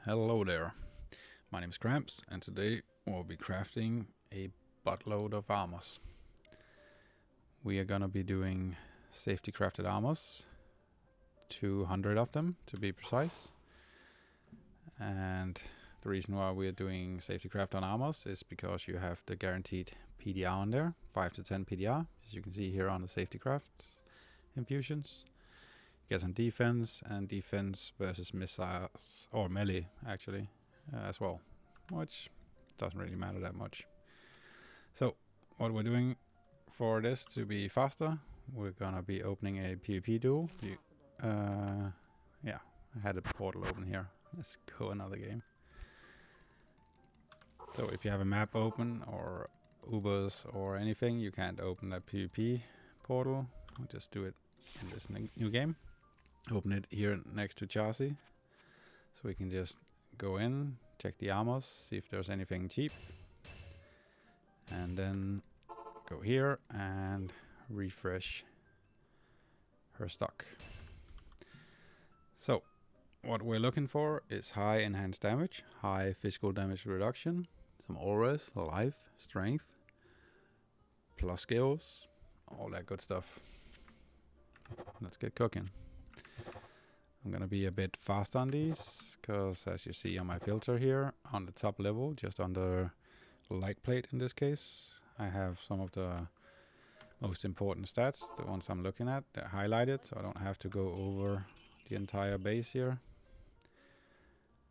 Hello there, my name is Cramps and today we'll be crafting a buttload of armors. We are gonna be doing safety crafted armors, 200 of them to be precise. And the reason why we are doing safety craft on armors is because you have the guaranteed PDR on there, 5 to 10 PDR, as you can see here on the safety crafts infusions. Get some defense and defense versus missiles or melee actually as well, which doesn't really matter that much. So what we're doing for this to be faster, we're gonna be opening a PvP duel. Yeah, I had a portal open here. Let's go another game. So if you have a map open or Ubers or anything, you can't open a PvP portal. We'll just do it in this new game. Open it here next to chassis, so we can just go in, check the armors, see if there's anything cheap, and then go here and refresh her stock. So what we're looking for is high enhanced damage, high physical damage reduction, some auras, life, strength, plus skills, all that good stuff. Let's get cooking. I'm gonna be a bit fast on these, because as you see on my filter here, on the top level, just under light plate in this case, I have some of the most important stats, the ones I'm looking at. They're highlighted, so I don't have to go over the entire base here.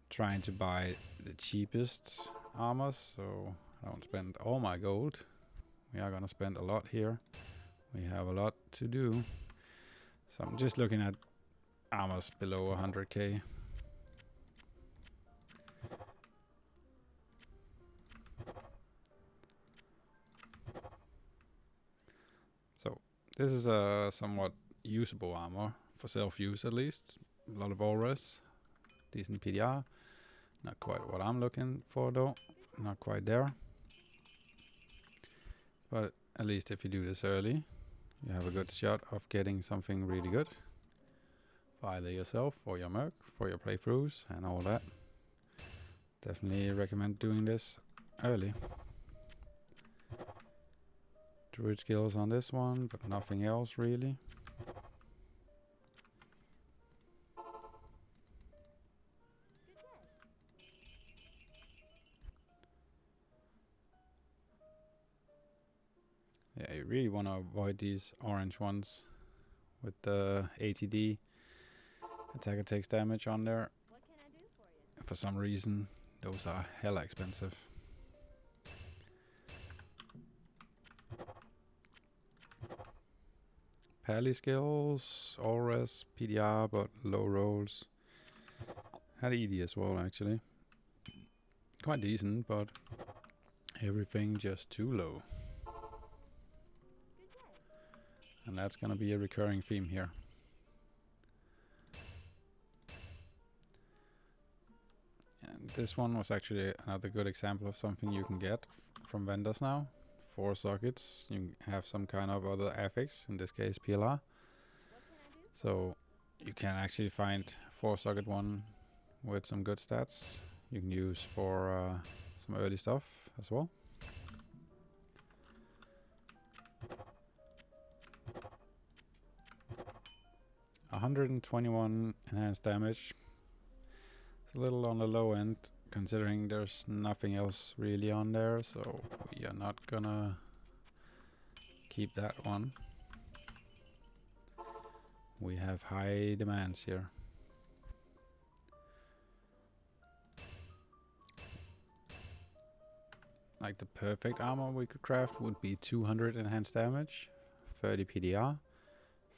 Trying to buy the cheapest armors, so I don't spend all my gold. We are gonna spend a lot here. We have a lot to do. So I'm just looking at armors below 100k. So this is a somewhat usable armor, for self-use at least. A lot of auras, decent PDR. Not quite what I'm looking for though, not quite there. But at least if you do this early, you have a good shot of getting something really good. For either yourself or your merc, for your playthroughs and all that. Definitely recommend doing this early. Druid skills on this one, but nothing else really. Yeah, you really want to avoid these orange ones with the ATD. Attacker takes damage on there. What can I do for you? For some reason, those are hella expensive. Pally skills, auras, PDR, but low rolls. Had ED as well actually. Quite decent, but everything just too low. Good day. And that's gonna be a recurring theme here. And this one was actually another good example of something you can get from vendors now. 4 sockets, you have some kind of other affix, in this case PLR. What can I do? So you can actually find 4 socket one with some good stats you can use for some early stuff as well. $121 enhanced damage. It's a little on the low end considering there's nothing else really on there, so we are not gonna keep that one. We have high demands here. Like the perfect armor we could craft would be 200 enhanced damage, 30 PDR,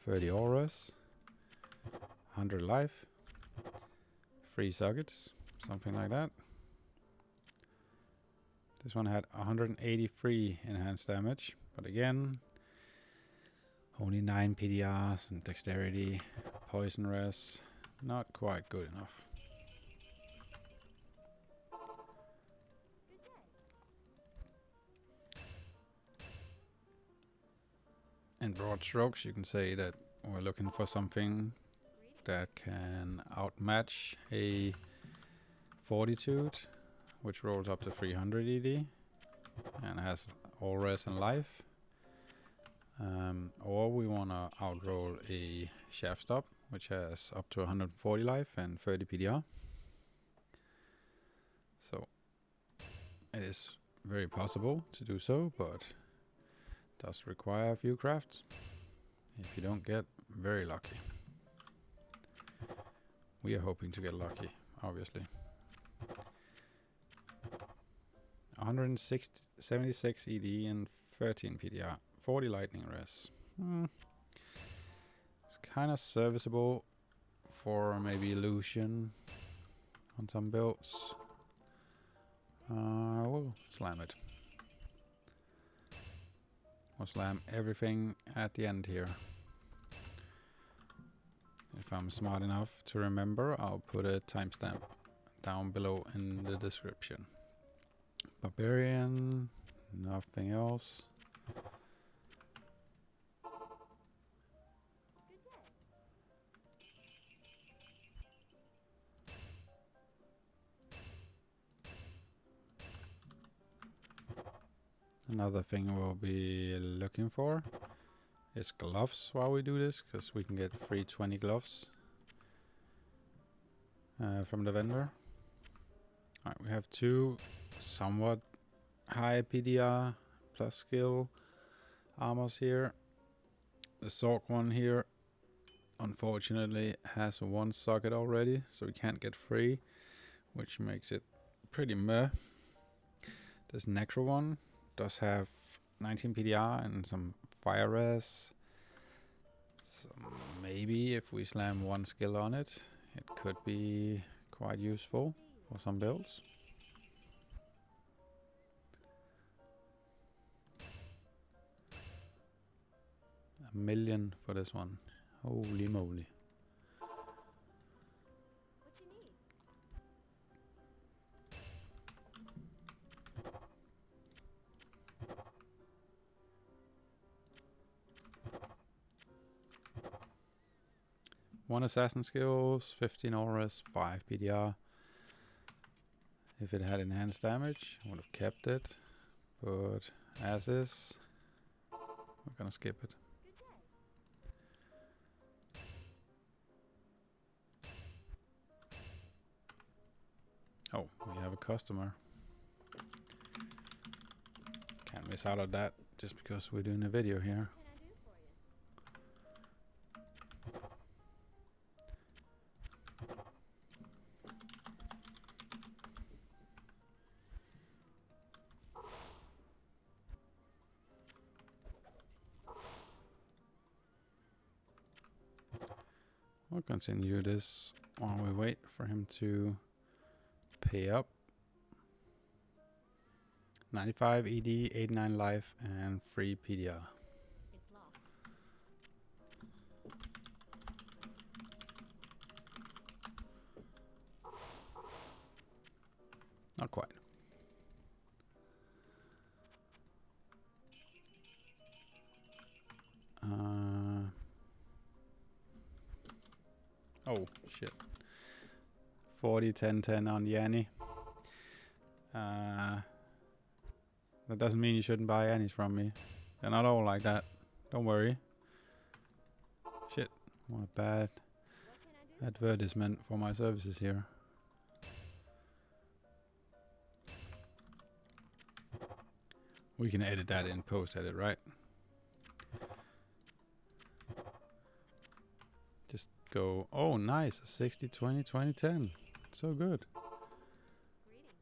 30 auras, 100 life, 3 sockets, something like that. This one had 183 enhanced damage, but again, only 9 PDRs and dexterity, poison res, not quite good enough. Good day. In broad strokes, you can say that we're looking for something Greetings. that can outmatch a Fortitude, which rolls up to 300 ED and has all res and life. Or we want to outroll a shaft stop, which has up to 140 life and 30 PDR. So it is very possible to do so, but does require a few crafts if you don't get very lucky. We are hoping to get lucky, obviously. 176 ED and 13 PDR, 40 lightning res. It's kind of serviceable for maybe illusion on some builds. We'll slam it. We'll slam everything at the end here. If I'm smart enough to remember, I'll put a timestamp down below in the description. Barbarian, nothing else. Good day. Another thing we'll be looking for is gloves while we do this, because we can get free 20 gloves from the vendor. Alright, we have two somewhat high PDR plus skill armors here. The Sork one here unfortunately has one socket already, so we can't get free, which makes it pretty meh. This Necro one does have 19 PDR and some fire res. So maybe if we slam one skill on it, it could be quite useful for some builds. $1 million for this one. Holy moly. What you need? One assassin skills, 15 auras, 5 PDR. If it had enhanced damage, I would have kept it. But as is, we're gonna skip it. Good day. Oh, we have a customer. Can't miss out on that just because we're doing a video here. What can I do for you? We'll continue this while we wait for him to pay up. 95 ED, 89 life, and 3 PDR. It's locked. Not quite. Oh, shit. 40, 10, 10 on Yanni. That doesn't mean you shouldn't buy Yannis from me. They're not all like that. Don't worry. Shit. What a bad What can I do? advertisement for my services here. We can edit that in post-edit, right? Just go, oh nice, 60, 20, 20, 10. So good. Greetings.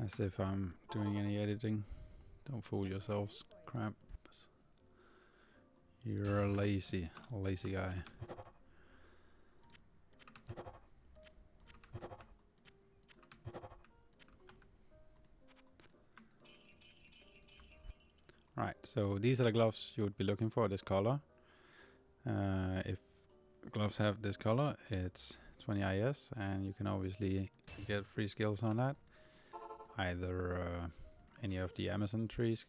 As if I'm doing any editing. Don't fool yourselves, cramps. You're a lazy guy. Right, so these are the gloves you would be looking for, this color. If gloves have this color, it's 20 IS, and you can obviously get free skills on that. Either any of the Amazon trees,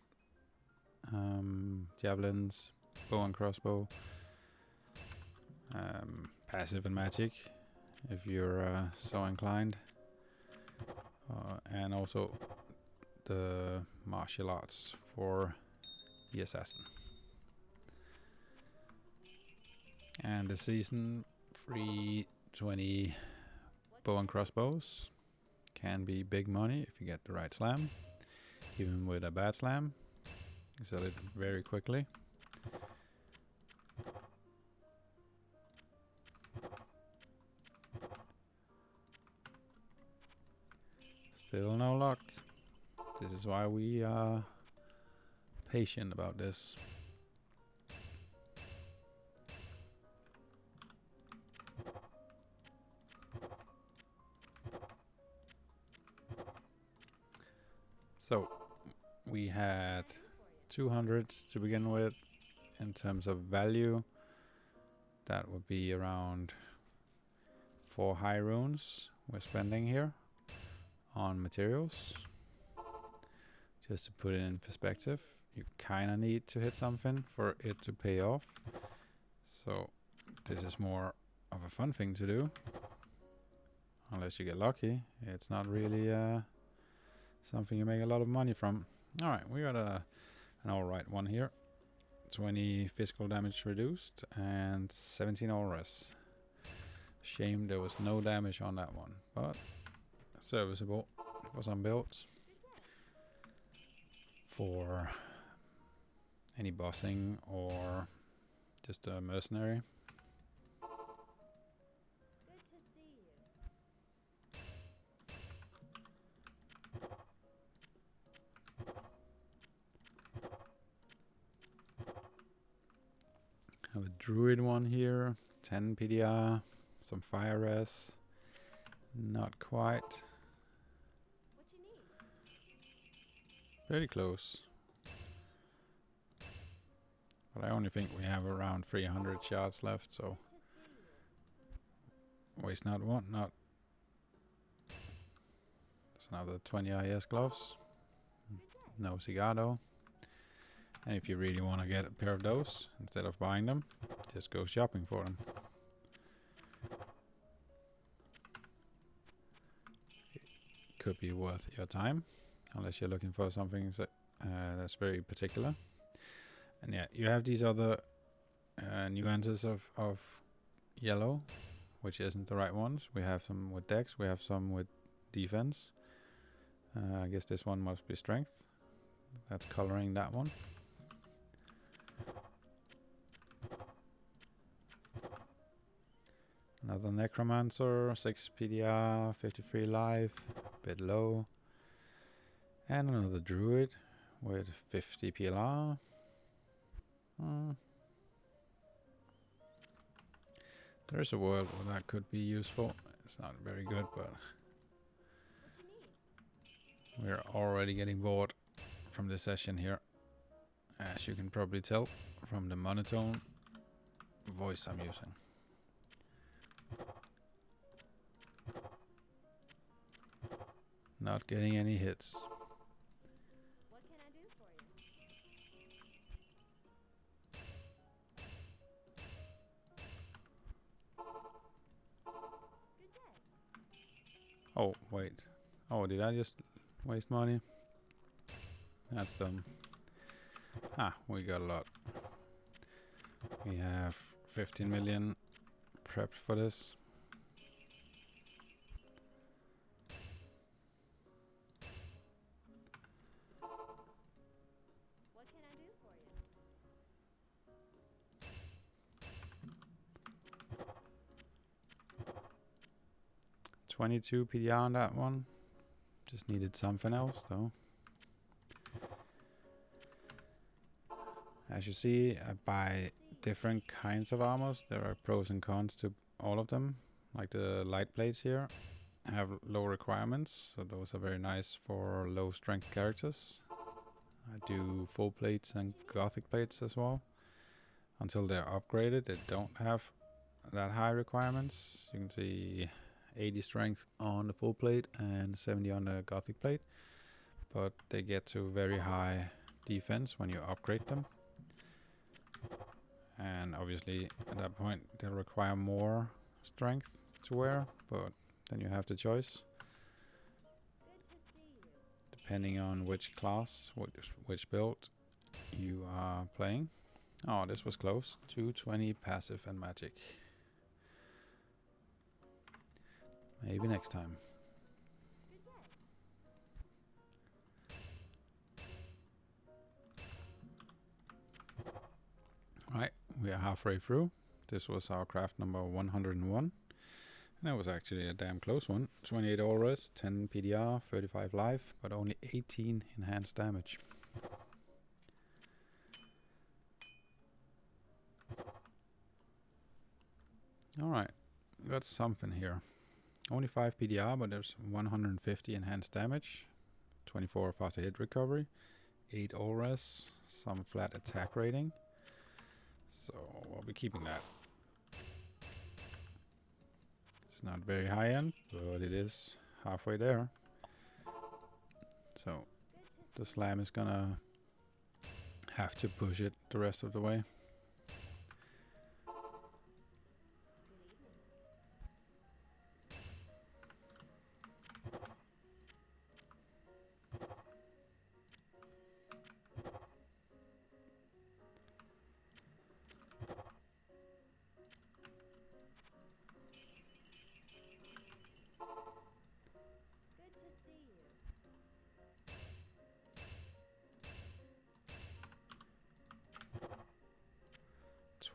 javelins, bow and crossbow, passive and magic, if you're so inclined, and also the martial arts for the assassin. And the season free 20 bow and crossbows can be big money if you get the right slam. Even with a bad slam, you sell it very quickly. Still no luck. This is why we are patient about this. So we had 200s to begin with. In terms of value, that would be around 4 high runes we're spending here on materials. Just to put it in perspective, you kind of need to hit something for it to pay off. So this is more of a fun thing to do. Unless you get lucky, it's not really something you make a lot of money from. Alright, we got an alright one here. 20 physical damage reduced and 17 auras. Shame there was no damage on that one, but serviceable for some builds. For any bossing or just a mercenary. Good to see you. Have a druid one here, 10 PDR, some fire res. Not quite. What you need? Pretty close. But I only think we have around 300 shards left, so Good to see you. waste not, want not. There's another 20 IS gloves. No Cigado. And if you really want to get a pair of those, instead of buying them, just go shopping for them. Could be worth your time, unless you're looking for something that's very particular. And yeah, you have these other nuances of yellow, which isn't the right ones. We have some with dex, we have some with defense. I guess this one must be strength. That's coloring that one. Another necromancer, 6 PDR, 53 life, bit low. And another druid with 50 PLR. There's a world where that could be useful. It's not very good, but What you need? we're already getting bored from this session here. As you can probably tell from the monotone voice I'm using. Not getting any hits. What can I do for you? Good day. Oh, wait. Oh, did I just waste money? That's dumb. We got a lot. We have 15 million prepped for this. What can I do for you? 22 PDR on that one. Just needed something else though. As you see, I buy different kinds of armors. There are pros and cons to all of them. Like the light plates here have low requirements, so those are very nice for low strength characters. I do full plates and gothic plates as well. Until they're upgraded, they don't have that high requirements. You can see 80 strength on the full plate and 70 on the gothic plate, but they get to very high defense when you upgrade them. And obviously at that point they'll require more strength to wear, but then you have the choice Good to see you. depending on which class, which build you are playing. Oh, this was close. 220 passive and magic. Maybe next time. Good day. Right, we are halfway through. This was our craft number 101. And that was actually a damn close one. 28 auras, 10 PDR, 35 life, but only 18 enhanced damage. Alright, got something here. Only 5 PDR, but there's 150 enhanced damage, 24 faster hit recovery, 8 auras, some flat attack rating. So we'll be keeping that. It's not very high end, but it is halfway there. So the slam is gonna have to push it the rest of the way. Good to see you.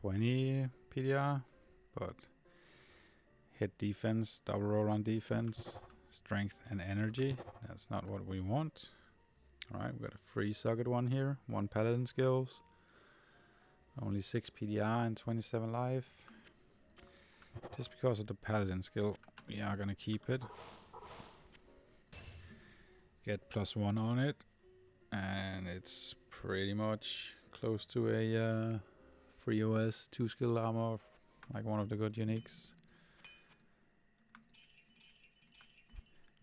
20 PDR, but hit defense, double roll on defense, strength and energy. That's not what we want. Alright, we've got a free socket one here, 1 paladin skills, only 6 PDR and 27 life. Just because of the paladin skill, we are gonna keep it. Get +1 on it, and it's pretty much close to a free OS 2 skill armor, like one of the good uniques.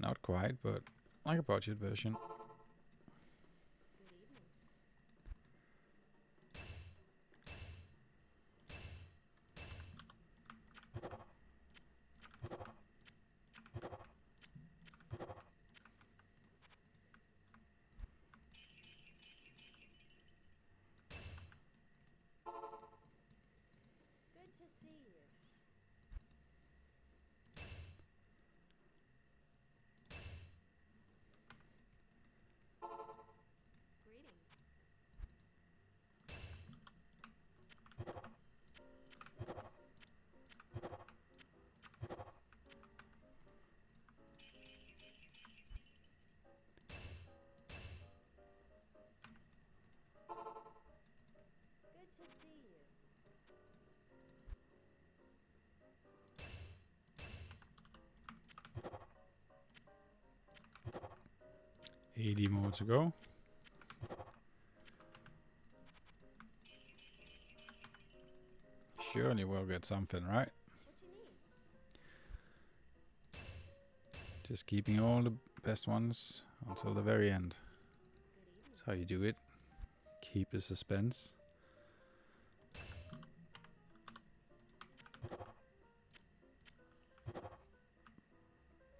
Not quite, but like a budget version. Good evening. 80 more to go. Surely we'll get something, right? What you need? Just keeping all the best ones until the very end. Good evening. That's how you do it. Keep the suspense.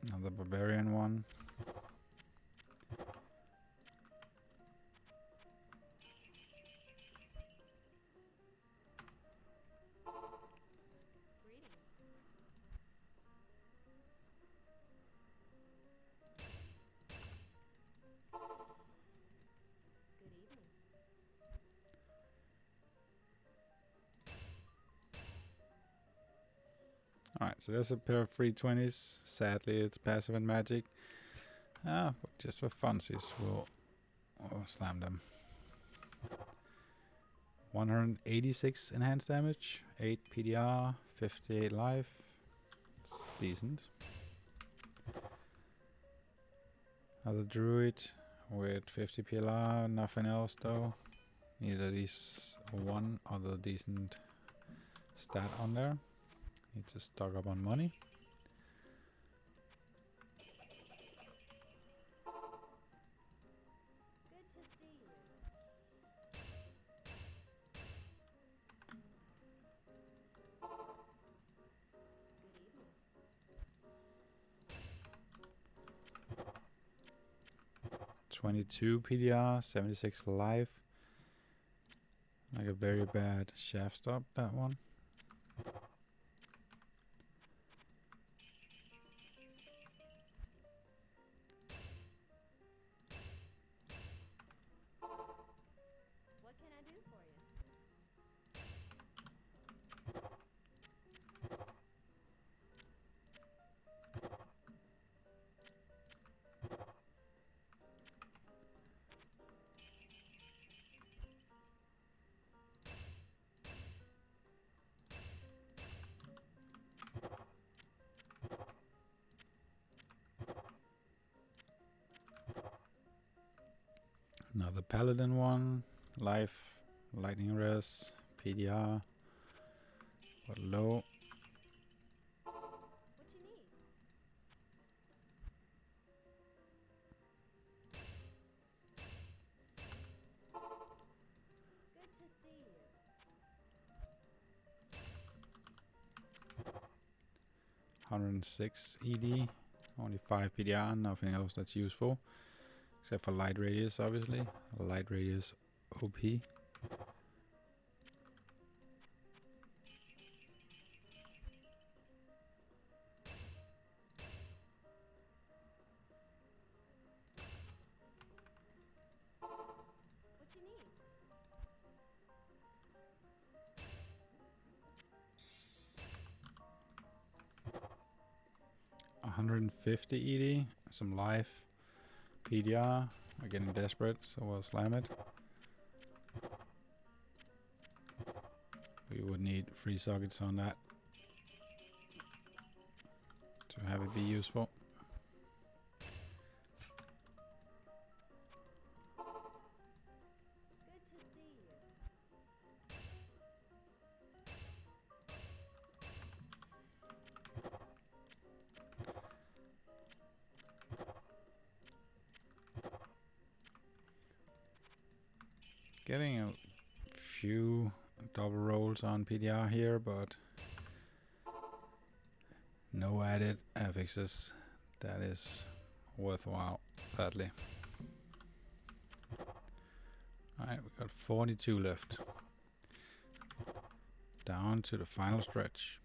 Another barbarian one. Greetings. Good evening. Alright, so there's a pair of 320s. Sadly, it's passive and magic. But just for funsies, we'll slam them. 186 enhanced damage, 8 PDR, 58 life. It's decent. Another druid with 50 PLR, nothing else though. Neither these one other decent stat on there. Need to stock up on money. Good to see you. 22 PDR, 76 life. Like a very bad shaft stop, that one. What can I do for you? Another Paladin one. Life, lightning res, PDR. But low. What you need? Good to see you. 106 ED. Only 5 PDR, nothing else that's useful. Except for light radius, obviously. Light radius OP. What you need? 150 ED. Some life. PDR. We're getting desperate, so we'll slam it. We would need 3 sockets on that to have it be useful. Good to see you. Getting a few double rolls on PDR here, but no added affixes. That is worthwhile, sadly. Alright, we got 42 left. Down to the final stretch.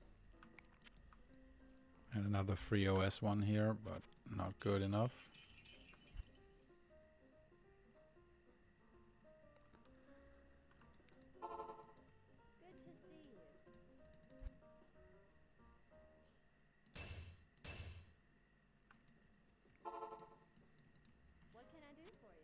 And another free OS one here, but not good enough. Good to see you. What can I do for you?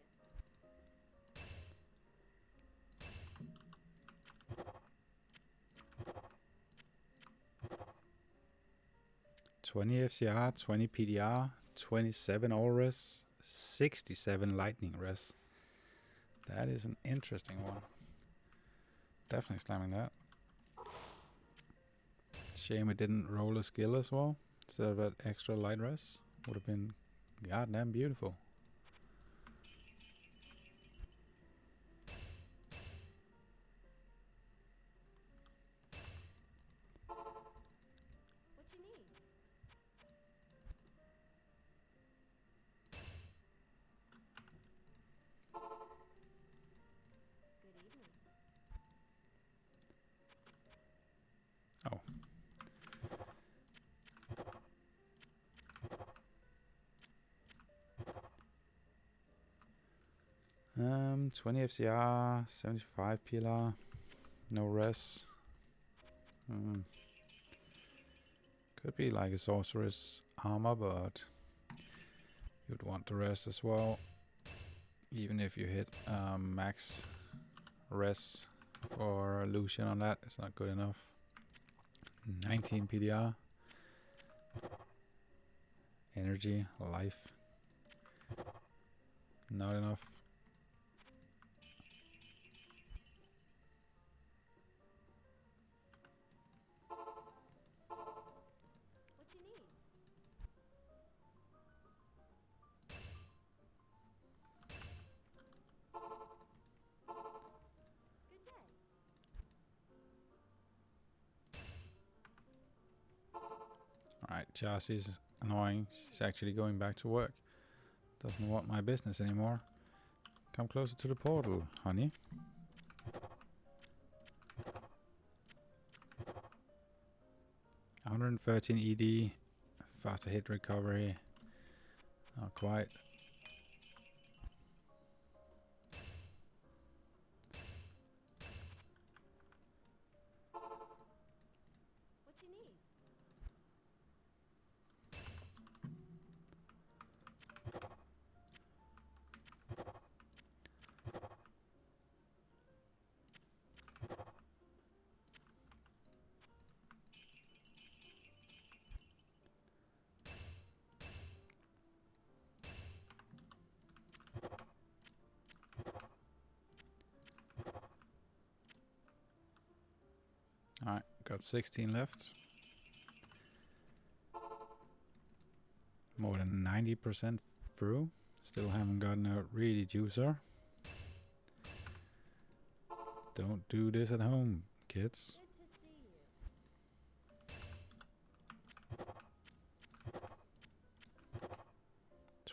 20 FCR, 20 PDR, 27 all res, 67 lightning res. That is an interesting one. Definitely slamming that. Shame it didn't roll a skill as well instead of that extra light res. Would have been goddamn beautiful. What you need? Good evening. Oh. Um, 20 FCR, 75 PLR, no res. Could be like a sorceress armor, but you'd want the res as well. Even if you hit max res for Lucian on that, it's not good enough. 19 PDR. Energy, life. Not enough. What you need? Good day. Alright, Chassis is annoying. She's actually going back to work. Doesn't want my business anymore. Come closer to the portal, honey. $113 ED, faster hit recovery. Not quite. What you need? Alright, got 16 left. More than 90% through. Still haven't gotten a really juicer. Don't do this at home, kids. Good to see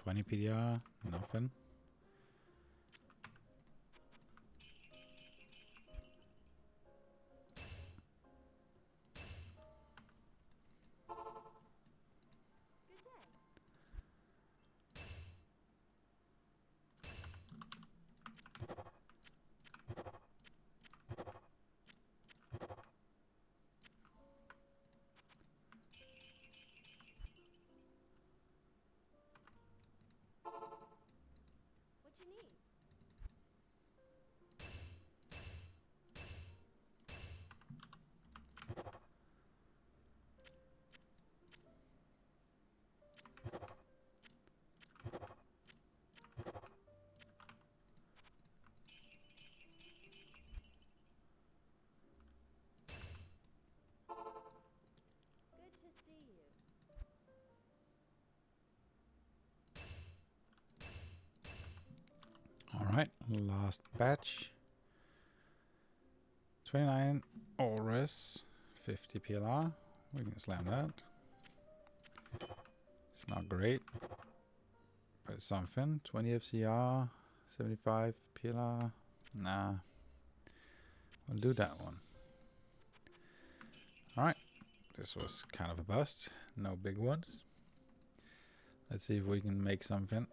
you. 20 PDR, nothing. Good day. What you need? Good to see you. Alright, last batch. 29 Ores, 50 PLR. We can slam that. It's not great, but it's something. 20 FCR, 75 PLR. Nah, we'll do that one. Alright, this was kind of a bust. No big ones. Let's see if we can make something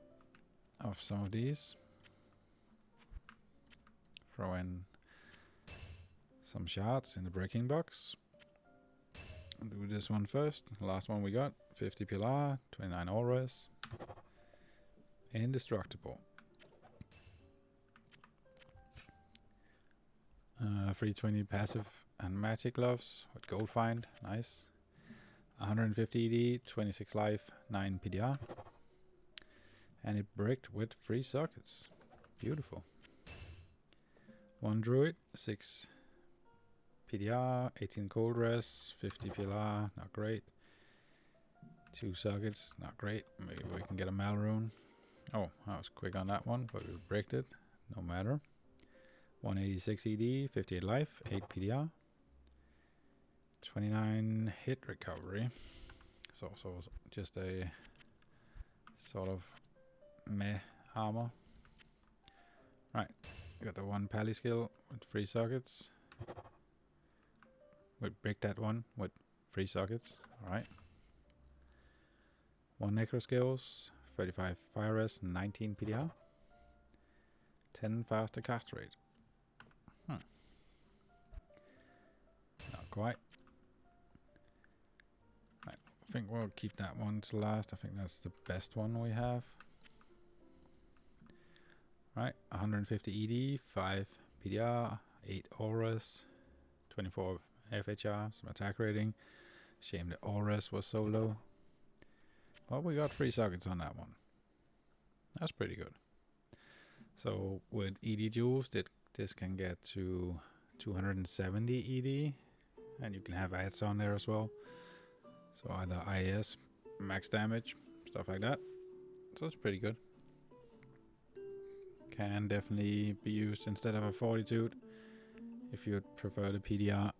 of some of these. Throw in some shots in the breaking box. I'll do this one first. The last one we got. 50 PLR, 29 Auras. Indestructible. 320 passive and magic gloves with gold find. Nice. 150 ED, 26 life, 9 PDR. And it bricked with 3 sockets. Beautiful. 1 druid, 6 PDR, 18 cold res, 50 PLR, not great. 2 sockets, not great. Maybe we can get a Malrune. Oh, I was quick on that one, but we bricked it. No matter. 186 ED, 58 life, 8 PDR. 29 hit recovery. So just a sort of meh armor. Right, got the 1 pally skill with 3 sockets. We break that one with 3 sockets. Alright. 1 necro skills, 35 fire res, 19 PDR. 10 faster cast rate. Not quite. Right, I think we'll keep that one to last. I think that's the best one we have. Right, 150 ED, 5 PDR, 8 auras, 24 FHR, some attack rating. Shame the auras was so low. Well, we got 3 sockets on that one. That's pretty good. So with ED jewels, this can get to 270 ED, and you can have ads on there as well. So either IS, max damage, stuff like that. So it's pretty good. Can definitely be used instead of a Fortitude if you'd prefer the PDR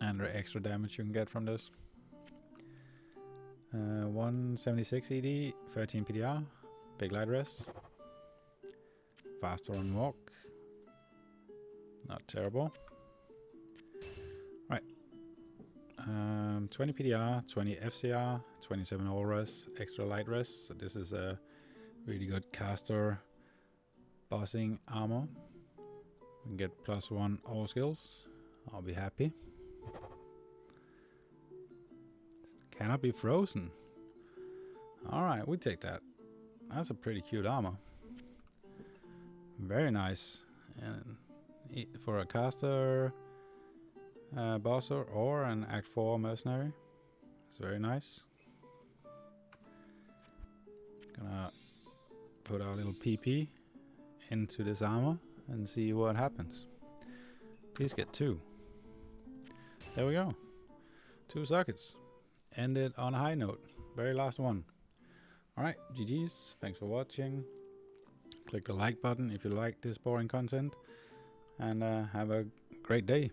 and the extra damage you can get from this. 176 ED, 13 PDR, big light res, faster on walk. Not terrible. Right. 20 PDR, 20 FCR, 27 all res, extra light res. So this is a really good caster bossing armor. We can get +1 all skills. I'll be happy. Cannot be frozen. Alright, we take that. That's a pretty cute armor. Very nice. And for a caster bosser or an Act 4 mercenary. It's very nice. Gonna put our little PP into this armor and see what happens. Please get 2. There we go. 2 sockets. Ended on a high note. Very last one. Alright, GG's. Thanks for watching. Click the like button if you like this boring content. And have a great day.